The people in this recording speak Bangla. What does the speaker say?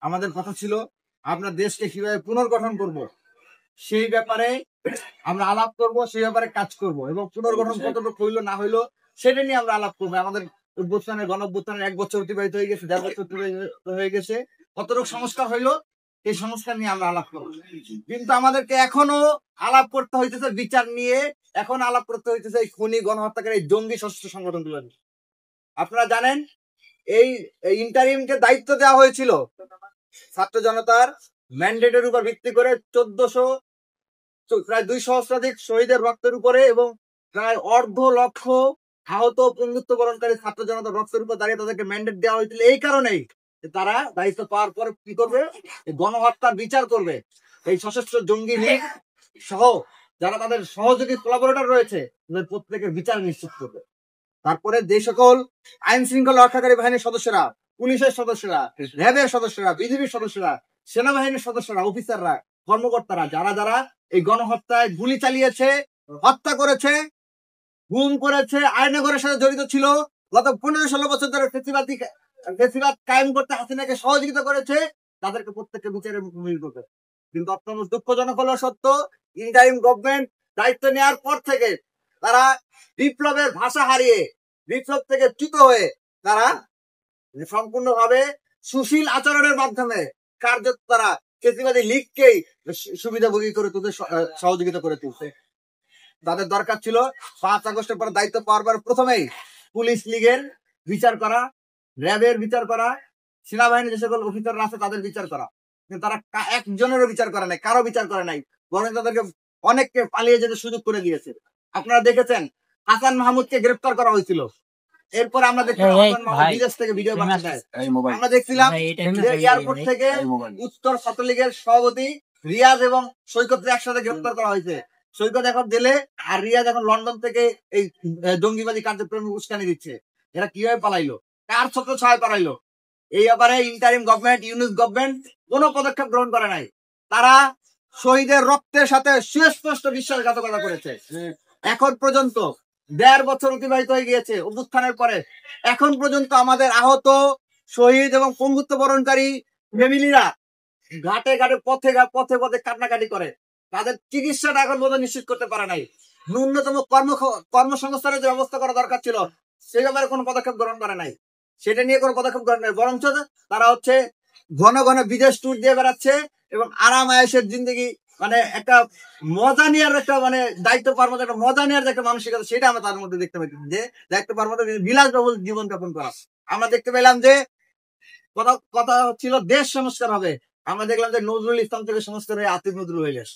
আমাদের কথা ছিল আমরা দেশকে কিভাবে পুনর্গঠন করব, সেই ব্যাপারে আমরা আলাপ করব, সেই ব্যাপারে কাজ করব এবং পুনর্গঠন কতটুকু হইলো না হইলো সেটা নিয়ে আমরা আলাপ করবো। আমাদের গণ অভ্যুত্থানের 1 বছর অতিবাহিত হয়ে গেছে, 1.5 বছর অতিবাহিত হয়ে গেছে, কতটুকু সংস্কার হইলো এই সংস্কার নিয়ে আমরা আলাপ করবো। কিন্তু আমাদেরকে এখনো আলাপ করতে হইতেছে বিচার নিয়ে, এখন আলাপ করতে হইতেছে এই খুনি গণহত্যাকারী এই জঙ্গি সশস্ত্র সংগঠনগুলো নিয়ে। আপনারা জানেন এই ইন্টারিমকে দায়িত্ব দেওয়া হয়েছিল ছাত্র জনতার ম্যান্ডেটের উপর ভিত্তি করে 1400 প্রায় 2 সহস্রাধিক শহীদের রক্তের উপরে এবং প্রায় 1.5 লক্ষ আহত বন্ধুত্ব বরণকারী ছাত্র জনতার রক্তের উপর দাঁড়িয়ে তাদেরকে ম্যান্ডেট দেওয়া হয়েছিল এই কারণেই তারা দায়িত্ব পাওয়ার পরে কি করবে, গণহত্যার বিচার করবে। এই সশস্ত্র জঙ্গি লীগ সহ যারা তাদের সহযোগী কোলাবোরেটর রয়েছে তাদের প্রত্যেকের বিচার নিশ্চিত করবে। তারপরে যে সকল আইন শৃঙ্খলা রক্ষাকারী বাহিনীর সদস্যরা, পুলিশের সদস্যরা, র্যাবের সদস্যরা, বিজিবির সদস্যরা, সেনাবাহিনীর সদস্যরা, অফিসাররা, কর্মকর্তারা যারা যারা এই গণহত্যায় গুলি চালিয়েছে, হত্যা করেছে, গুম করেছে, আইনগরের সাথে জড়িত ছিল, গত 15-16 বছর ধরে ফেসিবাদ কায়েম করতে হাসিনাকে সহযোগিতা করেছে, তাদেরকে প্রত্যেককে বিচারের মুখোমুখি করবে। কিন্তু অত্যন্ত দুঃখজনক হলো সত্য, ইন্টারিম গভর্নমেন্ট দায়িত্ব নেওয়ার পর থেকে তারা বিপ্লবের ভাষা হারিয়ে, বিপ্লব থেকে চ্যুত হয়ে তারা সম্পূর্ণভাবে সুশীল আচরণের মাধ্যমে কার্যত তারা ফেসিবাদী লীগকেই সুবিধাভোগী করে তুলতে সহযোগিতা করে তুলছে। তাদের দরকার ছিল 5 আগস্টের পর দায়িত্ব পাওয়ার পর প্রথমেই পুলিশ লীগের বিচার করা, র্যাবের বিচার করা, সেনাবাহিনীর যে সকল অফিসাররা আছে তাদের বিচার করা। কিন্তু তারা একজনেরও বিচার করে নাই, কারো বিচার করে নাই, বরং তাদেরকে অনেককে পালিয়ে যেতে সুযোগ করে দিয়েছে। আপনারা দেখেছেন হাসান মাহমুদকে গ্রেফতার করা হয়েছিল, এরপর আমরা দেখলাম বিদেশ থেকে ভিডিও পাঠায়। আমরা দেখছিলাম এয়ারপোর্ট থেকে উত্তর ছাত্রলীগের সভাপতি রিয়াজ এবং সৈকতকে একসাথে গ্রেফতার করা হয়েছে। সৈকত এখন জেলে আর রিয়াজ এখন লন্ডন থেকে এই জঙ্গিবাদী কার্যক্রমে উস্কানি দিচ্ছে। এরা কিভাবে পালাইলো, কার ছত্র ছায় পালাইলো, এই ব্যাপারে ইন্টারিম গভর্নমেন্ট, ইউনিট গভর্নমেন্ট কোনো পদক্ষেপ গ্রহণ করে নাই। তারা শহীদের রক্তের সাথে সুস্পষ্ট বিশ্বাসঘাতকতা করেছে। এখন পর্যন্ত 1.5 বছর অতিবাহিত হয়ে গিয়েছে অভ্যুত্থানের পরে, এখন পর্যন্ত আমাদের আহত, শহীদ এবং পঙ্গুত্ব বরণকারী ফ্যামিলিরা ঘাটে ঘাটে পথে পথে কান্নাকাটি করে। তাদের চিকিৎসাটা এখন পর্যন্ত নিশ্চিত করতে পারে নাই। ন্যূনতম কর্মসংস্থানের যে ব্যবস্থা করা দরকার ছিল সেই ব্যাপারে কোনো পদক্ষেপ গ্রহণ করে নাই, সেটা নিয়ে কোনো পদক্ষেপ গ্রহণ নাই। বরঞ্চ তারা হচ্ছে ঘন ঘন বিদেশ ট্যুর দিয়ে বেড়াচ্ছে এবং আরাম আয়েশের জিন্দগি, মানে একটা মজা নেওয়ার একটা, মানে দায়িত্ব পাওয়ার মতো একটা মজা নেওয়ার যে একটা মানসিকতা, সেটা আমরা তার মধ্যে দেখতে পাচ্ছি। যে দায়িত্ব পাওয়ার মতো বিলাসবহুল জীবনযাপন করা। আমরা দেখতে পেলাম যে কথা ছিল দেশ সংস্কার হবে, আমরা দেখলাম যে নজরুল ইসলাম থেকে সংস্কার হয়ে আতিফ নজরুল হয়ে গেছে।